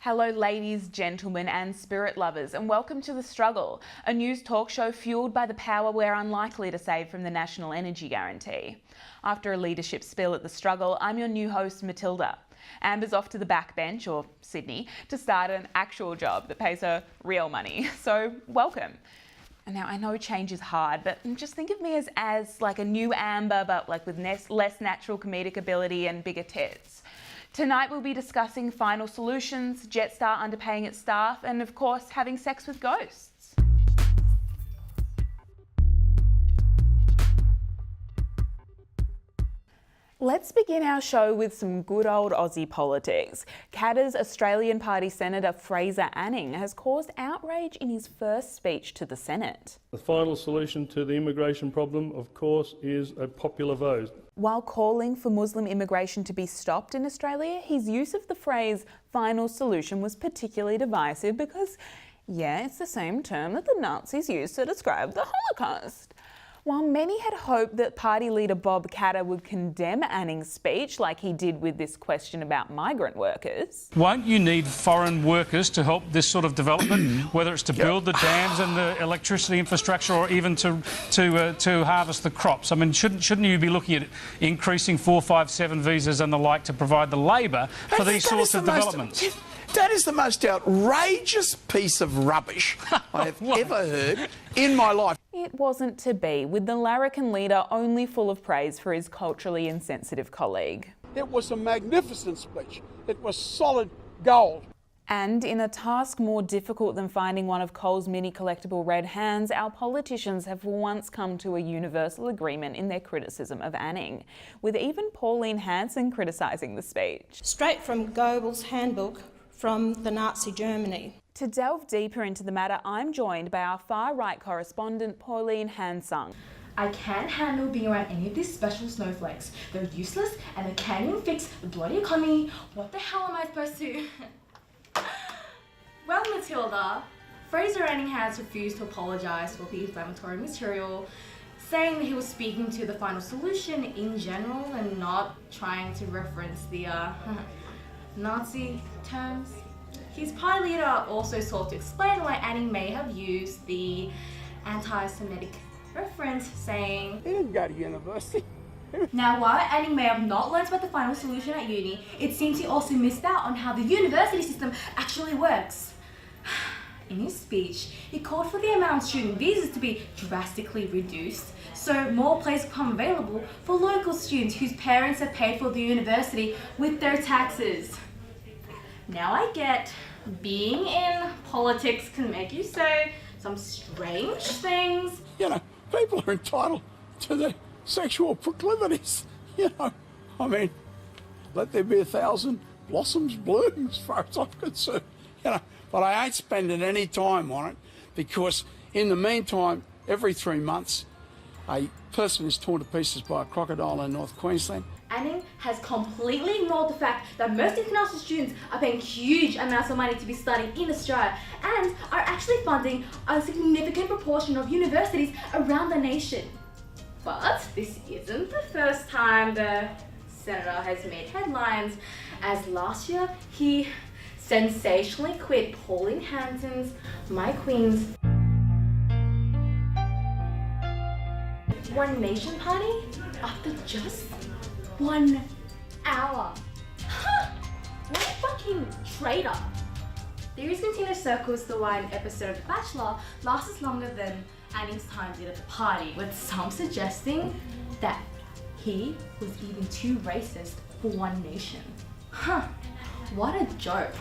Hello ladies, gentlemen and spirit lovers, and welcome to The Struggle, a news talk show fueled by the power we're unlikely to save from the National Energy Guarantee. After a leadership spill at The Struggle, I'm your new host Matilda. Amber's off to the backbench, or Sydney, to start an actual job that pays her real money, so welcome. And now I know change is hard, but just think of me as like a new Amber, but like with less natural comedic ability and bigger tits. Tonight we'll be discussing final solutions, Jetstar underpaying its staff, and of course having sex with ghosts. Let's begin our show with some good old Aussie politics. Canada's Australian Party Senator Fraser Anning has caused outrage in his first speech to the Senate. The final solution to the immigration problem, of course, is a popular vote. While calling for Muslim immigration to be stopped in Australia, his use of the phrase final solution was particularly divisive because, yeah, it's the same term that the Nazis used to describe the Holocaust. While many had hoped that party leader Bob Katter would condemn Anning's speech like he did with this question about migrant workers. Won't you need foreign workers to help this sort of development, whether it's to build the dams and the electricity infrastructure or even to harvest the crops? I mean, shouldn't you be looking at increasing 457 visas and the like to provide the labour for these sorts of developments? That is the most outrageous piece of rubbish I have ever heard in my life. It wasn't to be, with the larrikin leader only full of praise for his culturally insensitive colleague. It was a magnificent speech. It was solid gold. And in a task more difficult than finding one of Cole's mini collectible red hands, our politicians have for once come to a universal agreement in their criticism of Anning, with even Pauline Hanson criticising the speech. Straight from Goebbels' handbook from the Nazi Germany. To delve deeper into the matter, I'm joined by our far-right correspondent, Pauline Hanson. I can't handle being around any of these special snowflakes. They're useless and they can't even fix the bloody economy. What the hell am I supposed to... Well, Matilda, Fraser Anning has refused to apologise for the inflammatory material, saying that he was speaking to the final solution in general and not trying to reference the Nazi terms. His party leader also sought to explain why Anning may have used the anti-Semitic reference, saying, He didn't go to university. Now, while Anning may have not learnt about the final solution at uni, it seems he also missed out on how the university system actually works. In his speech, he called for the amount of student visas to be drastically reduced, so more places become available for local students whose parents have paid for the university with their taxes. Now I get, being in politics can make you say some strange things. You know, people are entitled to their sexual proclivities. You know, I mean, let there be 1,000 blossoms bloom as far as I'm concerned. You know, but I ain't spending any time on it because in the meantime, every 3 months, a person is torn to pieces by a crocodile in North Queensland. Anning has completely ignored the fact that most international students are paying huge amounts of money to be studying in Australia and are actually funding a significant proportion of universities around the nation. But this isn't the first time the senator has made headlines, as last year he sensationally quit Pauline Hanson's My Queen's One Nation party after just 1 hour. What a fucking traitor. Theories continue to circle as to why an episode of The Bachelor lasts longer than Anning's time did at the party, with some suggesting that he was even too racist for One Nation. What a joke.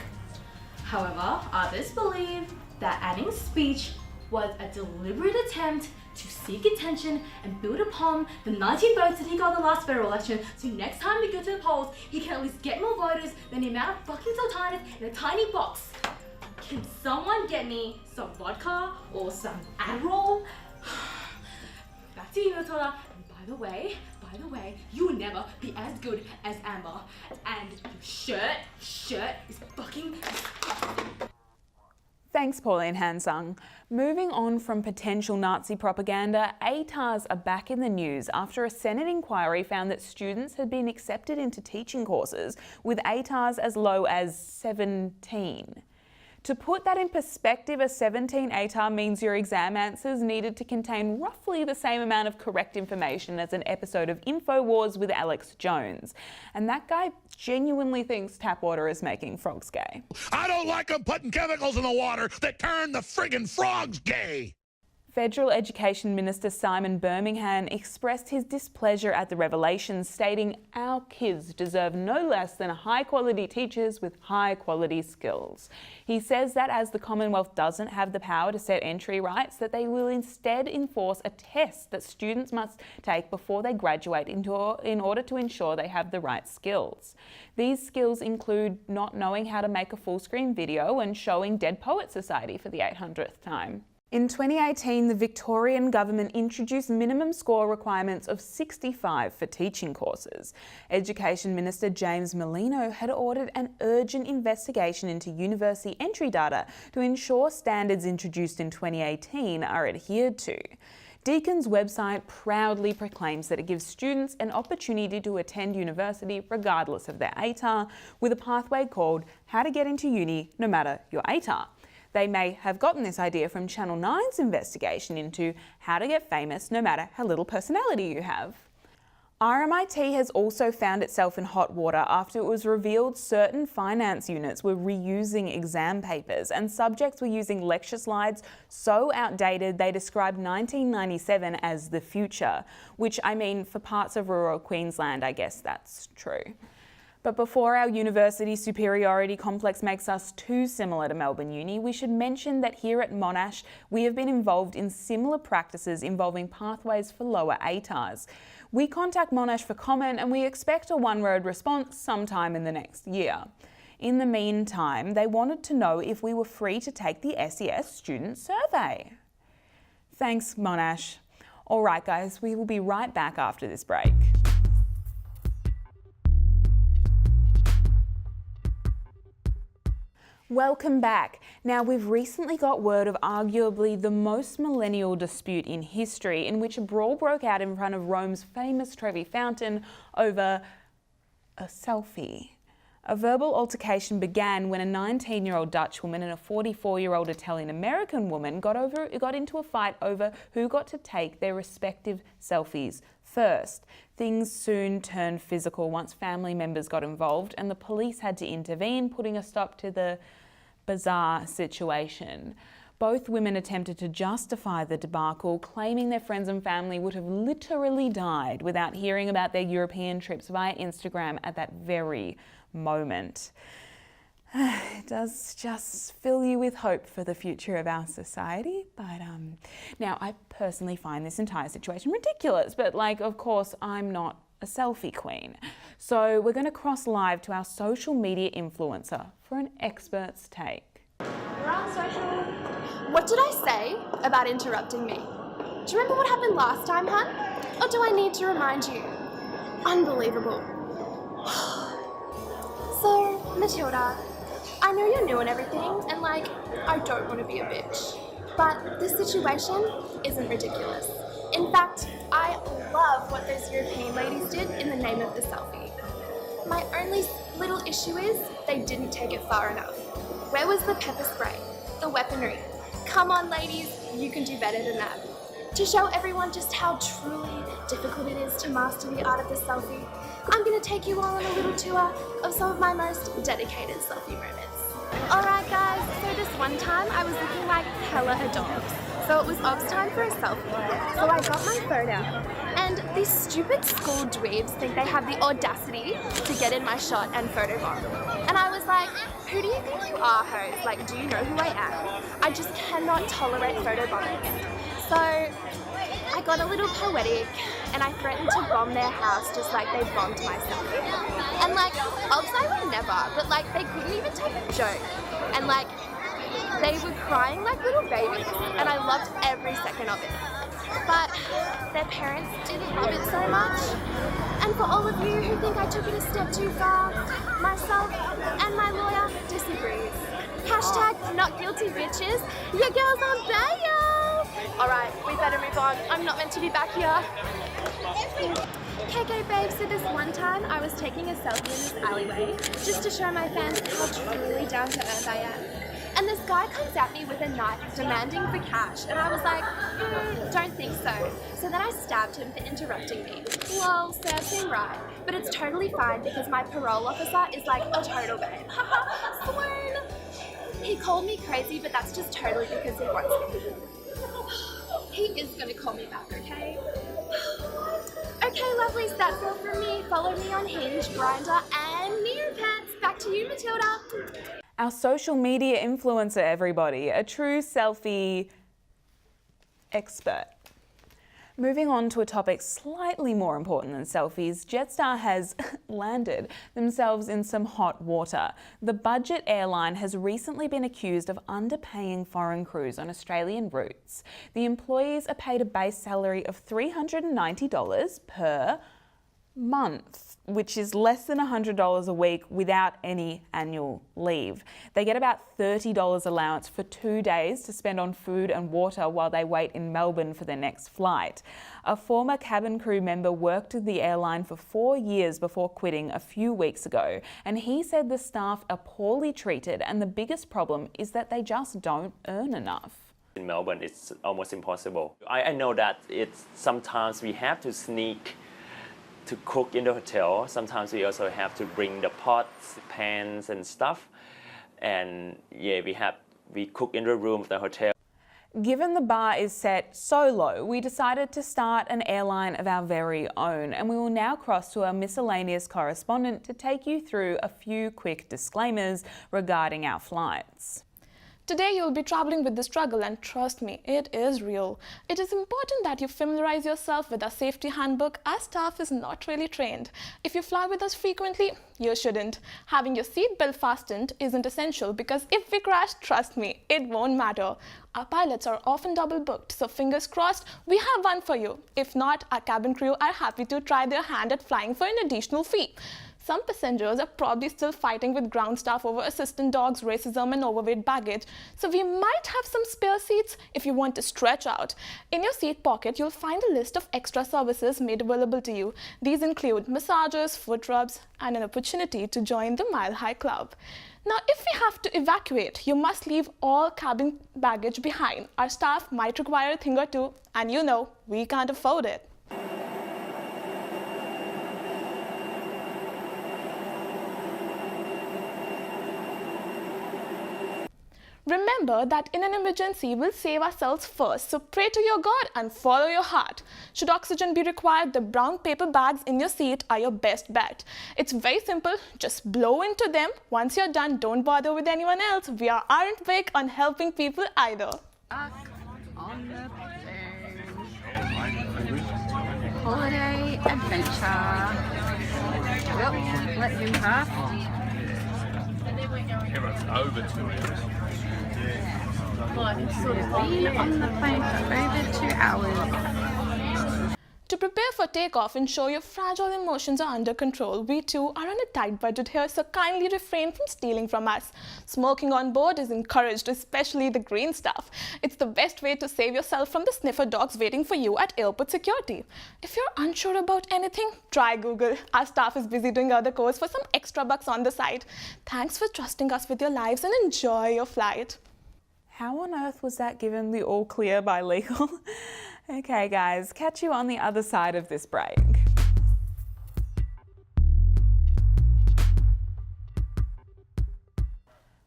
However, others believe that Anning's speech was a deliberate attempt to seek attention and build upon the 90 votes that he got in the last federal election, so next time we go to the polls, he can at least get more voters than the amount of fucking sultanas in a tiny box. Can someone get me some vodka or some Adderall? Back to you, Matilda. And by the way, you will never be as good as Amber. And your shirt is fucking... Thanks, Pauline Hansung. Moving on from potential Nazi propaganda, ATARs are back in the news after a Senate inquiry found that students had been accepted into teaching courses with ATARs as low as 17. To put that in perspective, a 17 ATAR means your exam answers needed to contain roughly the same amount of correct information as an episode of InfoWars with Alex Jones. And that guy genuinely thinks tap water is making frogs gay. I don't like them putting chemicals in the water that turn the friggin' frogs gay. Federal Education Minister Simon Birmingham expressed his displeasure at the revelations, stating, "Our kids deserve no less than high-quality teachers with high-quality skills." He says that as the Commonwealth doesn't have the power to set entry rights, that they will instead enforce a test that students must take before they graduate in order to ensure they have the right skills. These skills include not knowing how to make a full-screen video and showing Dead Poets Society for the 800th time. In 2018, the Victorian government introduced minimum score requirements of 65 for teaching courses. Education Minister James Merlino had ordered an urgent investigation into university entry data to ensure standards introduced in 2018 are adhered to. Deacon's website proudly proclaims that it gives students an opportunity to attend university regardless of their ATAR, with a pathway called How to Get into Uni No Matter Your ATAR. They may have gotten this idea from Channel 9's investigation into how to get famous no matter how little personality you have. RMIT has also found itself in hot water after it was revealed certain finance units were reusing exam papers and subjects were using lecture slides so outdated they described 1997 as the future, which, I mean, for parts of rural Queensland, I guess that's true. But before our university superiority complex makes us too similar to Melbourne Uni, we should mention that here at Monash, we have been involved in similar practices involving pathways for lower ATARs. We contact Monash for comment and we expect a one-word response sometime in the next year. In the meantime, they wanted to know if we were free to take the SES student survey. Thanks, Monash. All right, guys, we will be right back after this break. Welcome back. Now, we've recently got word of arguably the most millennial dispute in history, in which a brawl broke out in front of Rome's famous Trevi Fountain over a selfie. A verbal altercation began when a 19-year-old Dutch woman and a 44-year-old Italian-American woman got into a fight over who got to take their respective selfies first. Things soon turned physical once family members got involved and the police had to intervene, putting a stop to the bizarre situation. Both women attempted to justify the debacle, claiming their friends and family would have literally died without hearing about their European trips via Instagram at that very moment. It does just fill you with hope for the future of our society. But now, I personally find this entire situation ridiculous, but of course, I'm not a selfie queen. So we're going to cross live to our social media influencer for an expert's take. We're on social. What did I say about interrupting me? Do you remember what happened last time, hun? Or do I need to remind you? Unbelievable. So, Matilda, I know you're new and everything, and I don't want to be a bitch. But this situation isn't ridiculous. In fact, I love what those European ladies did in the name of the selfie. My only little issue is they didn't take it far enough. Where was the pepper spray? The weaponry? Come on, ladies, you can do better than that. To show everyone just how truly difficult it is to master the art of the selfie, I'm going to take you all on a little tour of some of my most dedicated selfie moments. Alright guys, so this one time I was looking like hella adorbs. So it was obs time for a selfie. So I got my phone out. And these stupid school dweebs think they have the audacity to get in my shot and photobomb. And I was like, who do you think you are, hoes? Do you know who I am? I just cannot tolerate photobombing. So I got a little poetic and I threatened to bomb their house just like they bombed my selfie. And obs I would never, but they couldn't even take a joke. And they were crying like little babies and I loved every second of it. But their parents didn't love it so much. And for all of you who think I took it a step too far, myself and my lawyer disagrees. Not guilty, bitches. Your girl's on bail. All right, we better move on. I'm not meant to be back here. Okay, babe, so this one time I was taking a selfie in this alleyway just to show my fans how truly down to earth I am. And this guy comes at me with a knife demanding for cash, and I was like, don't think so. So then I stabbed him for interrupting me. Lol, serves him right. But it's totally fine because my parole officer is like a total babe. Haha, swoon! He called me crazy, but that's just totally because he wants me. He is gonna call me back, okay? Okay, lovelies, that's all from me. Follow me on Hinge, Grindr, and Neopets. Back to you, Matilda. Our social media influencer, everybody, a true selfie expert. Moving on to a topic slightly more important than selfies, Jetstar has landed themselves in some hot water. The budget airline has recently been accused of underpaying foreign crews on Australian routes. The employees are paid a base salary of $390 per month, which is less than $100 a week without any annual leave. They get about $30 allowance for 2 days to spend on food and water while they wait in Melbourne for their next flight. A former cabin crew member worked at the airline for 4 years before quitting a few weeks ago, and he said the staff are poorly treated and the biggest problem is that they just don't earn enough. In Melbourne, it's almost impossible. I know that sometimes we have to sneak to cook in the hotel. Sometimes we also have to bring the pots, pans and stuff. And yeah, we cook in the room of the hotel. Given the bar is set so low, we decided to start an airline of our very own, and we will now cross to our miscellaneous correspondent to take you through a few quick disclaimers regarding our flights. Today you'll be traveling with the struggle, and trust me, it is real. It is important that you familiarize yourself with our safety handbook, as staff is not really trained. If you fly with us frequently, you shouldn't. Having your seat belt fastened isn't essential because if we crash, trust me, it won't matter. Our pilots are often double booked, so fingers crossed, we have one for you. If not, our cabin crew are happy to try their hand at flying for an additional fee. Some passengers are probably still fighting with ground staff over assistant dogs, racism and overweight baggage, so we might have some spare seats if you want to stretch out. In your seat pocket, you'll find a list of extra services made available to you. These include massages, foot rubs, and an opportunity to join the Mile High Club. Now, if we have to evacuate, you must leave all cabin baggage behind. Our staff might require a thing or two, and you know, we can't afford it. Remember that in an emergency, we'll save ourselves first, so pray to your God and follow your heart. Should oxygen be required, the brown paper bags in your seat are your best bet. It's very simple, just blow into them. Once you're done, don't bother with anyone else. We aren't big on helping people either. On the plane. Holiday adventure. Yep, let him pass. Everyone's over 2 hours. Be on the plane for over 2 hours. To prepare for takeoff, ensure your fragile emotions are under control. We too are on a tight budget here, so kindly refrain from stealing from us. Smoking on board is encouraged, especially the green stuff. It's the best way to save yourself from the sniffer dogs waiting for you at airport security. If you're unsure about anything, try Google. Our staff is busy doing other courses for some extra bucks on the side. Thanks for trusting us with your lives and enjoy your flight. How on earth was that given the all clear by legal? Okay guys, catch you on the other side of this break.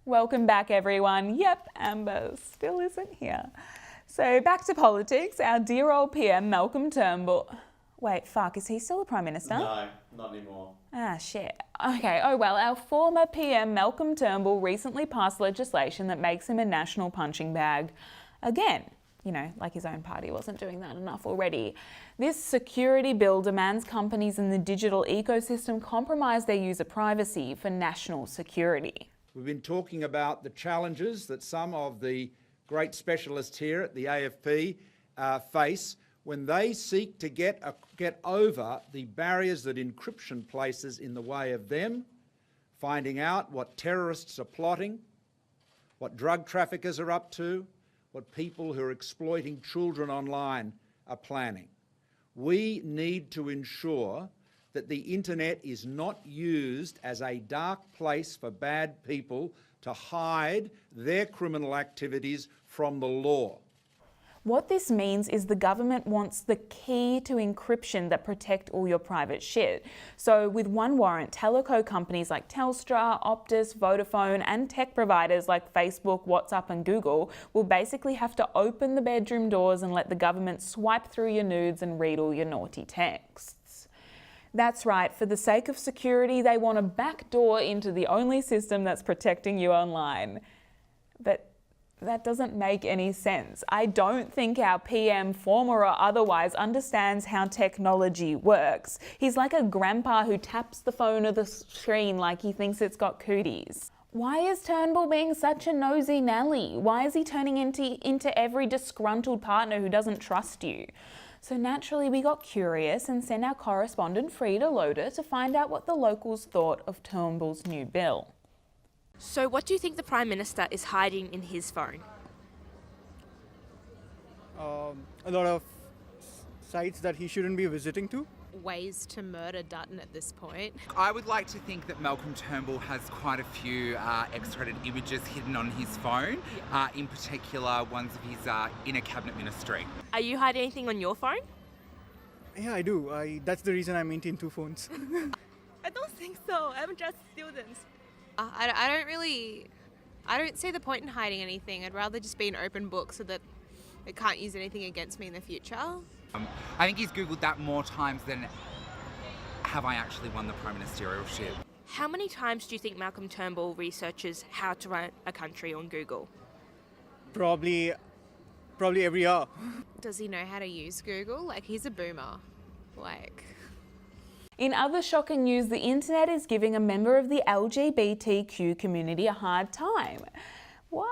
Welcome back everyone. Yep, Amber still isn't here. So back to politics, our dear old PM Malcolm Turnbull. Wait, fuck, is he still the Prime Minister? No, not anymore. Ah, shit. Okay, oh well, our former PM Malcolm Turnbull recently passed legislation that makes him a national punching bag. Again. You know, like his own party wasn't doing that enough already. This security bill demands companies in the digital ecosystem compromise their user privacy for national security. We've been talking about the challenges that some of the great specialists here at the AFP face when they seek to get over the barriers that encryption places in the way of them, finding out what terrorists are plotting, what drug traffickers are up to, what people who are exploiting children online are planning. We need to ensure that the internet is not used as a dark place for bad people to hide their criminal activities from the law. What this means is the government wants the key to encryption that protect all your private shit. So with one warrant, teleco companies like Telstra, Optus, Vodafone and tech providers like Facebook, WhatsApp and Google will basically have to open the bedroom doors and let the government swipe through your nudes and read all your naughty texts. That's right, for the sake of security, they want a backdoor into the only system that's protecting you online. But that doesn't make any sense. I don't think our PM, former or otherwise, understands how technology works. He's like a grandpa who taps the phone or the screen like he thinks it's got cooties. Why is Turnbull being such a nosy Nelly? Why is he turning into every disgruntled partner who doesn't trust you? So naturally we got curious and sent our correspondent Freda Loader to find out what the locals thought of Turnbull's new bill. So what do you think the Prime Minister is hiding in his phone? A lot of sites that he shouldn't be visiting to. Ways to murder Dutton at this point. I would like to think that Malcolm Turnbull has quite a few X-rated images hidden on his phone, in particular ones of his inner cabinet ministry. Are you hiding anything on your phone? Yeah, I do. That's the reason I maintain 2 phones. I don't think so. I'm just students. I don't see the point in hiding anything. I'd rather just be an open book so that it can't use anything against me in the future. I think he's Googled that more times than have I actually won the prime ministerialship. How many times do you think Malcolm Turnbull researches how to run a country on Google? Probably every year. Does he know how to use Google? Like, he's a boomer. In other shocking news, the internet is giving a member of the LGBTQ community a hard time. What?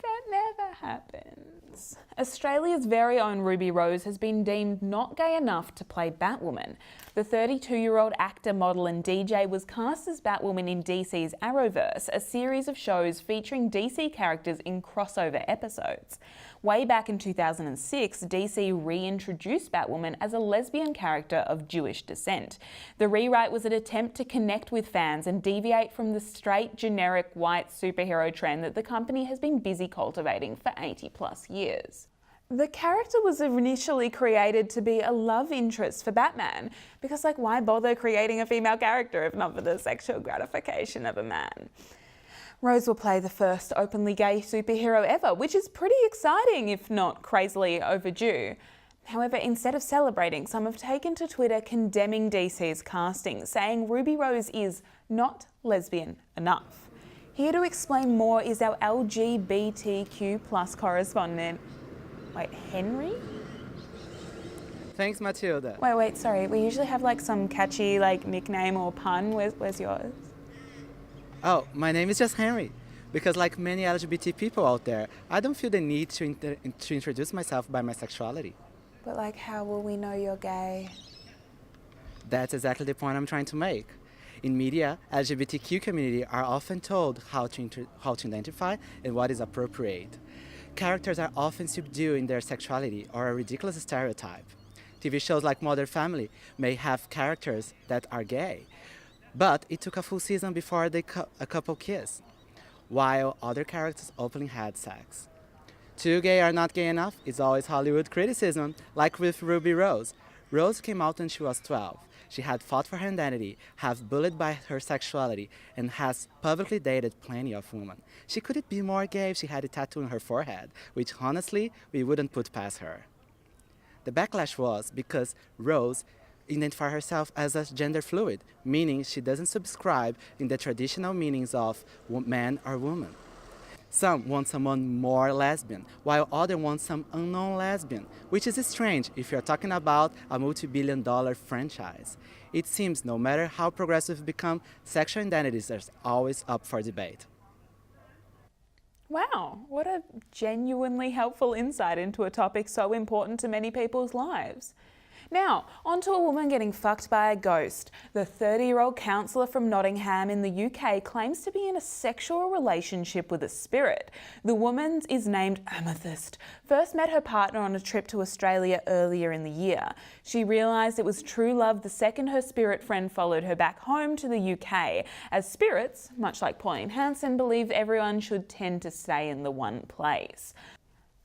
That never happens. Australia's very own Ruby Rose has been deemed not gay enough to play Batwoman. The 32-year-old actor, model and DJ was cast as Batwoman in DC's Arrowverse, a series of shows featuring DC characters in crossover episodes. Way back in 2006, DC reintroduced Batwoman as a lesbian character of Jewish descent. The rewrite was an attempt to connect with fans and deviate from the straight, generic, white superhero trend that the company has been busy cultivating for 80+ years. The character was initially created to be a love interest for Batman, because why bother creating a female character if not for the sexual gratification of a man? Rose will play the first openly gay superhero ever, which is pretty exciting, if not crazily overdue. However, instead of celebrating, some have taken to Twitter condemning DC's casting, saying Ruby Rose is not lesbian enough. Here to explain more is our LGBTQ+ correspondent. Wait, Henry? Thanks, Matilda. Wait, sorry. We usually have some catchy nickname or pun. Where's yours? Oh, my name is just Henry. Because like many LGBT people out there, I don't feel the need to introduce myself by my sexuality. But how will we know you're gay? That's exactly the point I'm trying to make. In media, LGBTQ community are often told how to identify and what is appropriate. Characters are often subdued in their sexuality or a ridiculous stereotype. TV shows like Modern Family may have characters that are gay, but it took a full season before a couple kiss, while other characters openly had sex. Too gay or not gay enough is always Hollywood criticism, like with Ruby Rose. Rose came out when she was 12. She had fought for her identity, have bullied by her sexuality, and has publicly dated plenty of women. She couldn't be more gay if she had a tattoo on her forehead, which honestly, we wouldn't put past her. The backlash was because Rose identified herself as a gender fluid, meaning she doesn't subscribe in the traditional meanings of man or woman. Some want someone more lesbian, while others want some unknown lesbian, which is strange if you're talking about a multi-billion-dollar franchise. It seems no matter how progressive we become, sexual identities are always up for debate. Wow, what a genuinely helpful insight into a topic so important to many people's lives. Now, on to a woman getting fucked by a ghost. The 30-year-old counsellor from Nottingham in the UK claims to be in a sexual relationship with a spirit. The woman is named Amethyst. First met her partner on a trip to Australia earlier in the year. She realised it was true love the second her spirit friend followed her back home to the UK, as spirits, much like Pauline Hanson, believe everyone should tend to stay in the one place.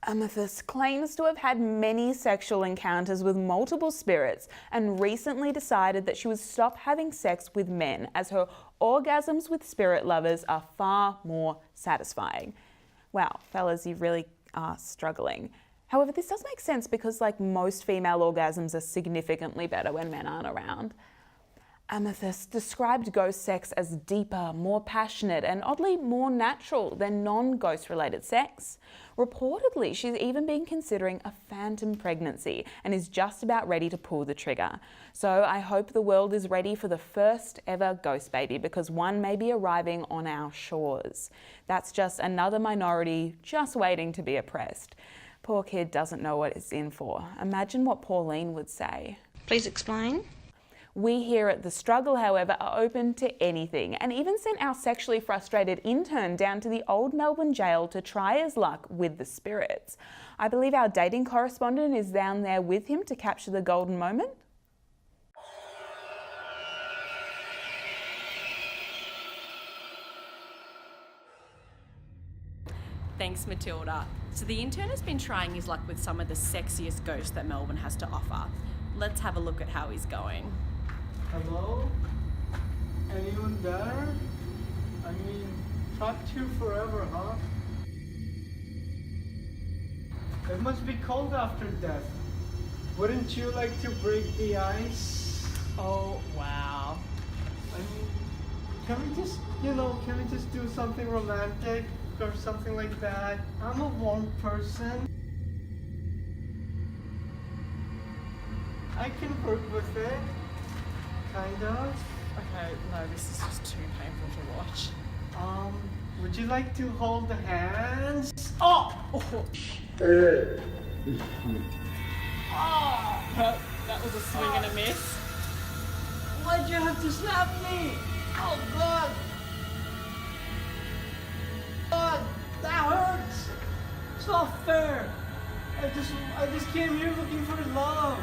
Amethyst claims to have had many sexual encounters with multiple spirits and recently decided that she would stop having sex with men, as her orgasms with spirit lovers are far more satisfying. Wow, fellas, you really are struggling. However, this does make sense because, like, most female orgasms are significantly better when men aren't around. Amethyst described ghost sex as deeper, more passionate, and oddly more natural than non-ghost related sex. Reportedly, she's even been considering a phantom pregnancy and is just about ready to pull the trigger. So I hope the world is ready for the first ever ghost baby, because one may be arriving on our shores. That's just another minority just waiting to be oppressed. Poor kid doesn't know what it's in for. Imagine what Pauline would say. Please explain. We here at The Struggle, however, are open to anything, and even sent our sexually frustrated intern down to the old Melbourne jail to try his luck with the spirits. I believe our dating correspondent is down there with him to capture the golden moment. Thanks, Matilda. So the intern has been trying his luck with some of the sexiest ghosts that Melbourne has to offer. Let's have a look at how he's going. Hello? Anyone there? I mean, trapped you forever, huh? It must be cold after death. Wouldn't you like to break the ice? Oh, wow. I mean, can we just do something romantic or something like that? I'm a warm person. I can work with it. Kind of. Okay, no, this is just too painful to watch. Would you like to hold hands? Oh! Oh! That was a swing and a miss. Why'd you have to slap me? Oh God! God, that hurts. It's not fair. I just came here looking for love.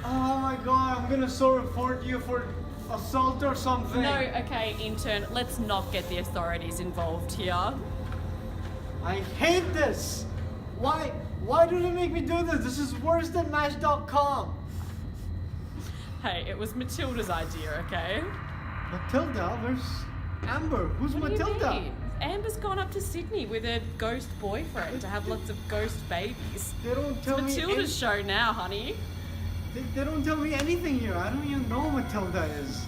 Oh my God, I'm gonna so report you for assault or something. No, okay, intern, let's not get the authorities involved here. I hate this. Why do they make me do this? This is worse than Match.com. Hey, it was Matilda's idea, okay? Matilda? Where's Amber? Who's What Matilda? do you mean? Amber's gone up to Sydney with her ghost boyfriend to have lots of ghost babies. They don't tell it's Matilda's show now, honey. They don't tell me anything here. I don't even know who Matilda is.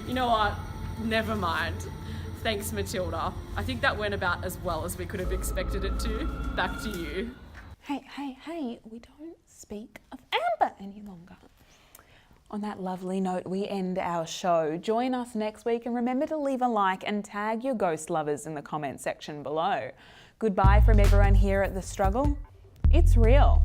You know what? Never mind. Thanks, Matilda. I think that went about as well as we could have expected it to. Back to you. Hey, we don't speak of Amber any longer. On that lovely note, we end our show. Join us next week and remember to leave a like and tag your ghost lovers in the comment section below. Goodbye from everyone here at The Struggle. It's real.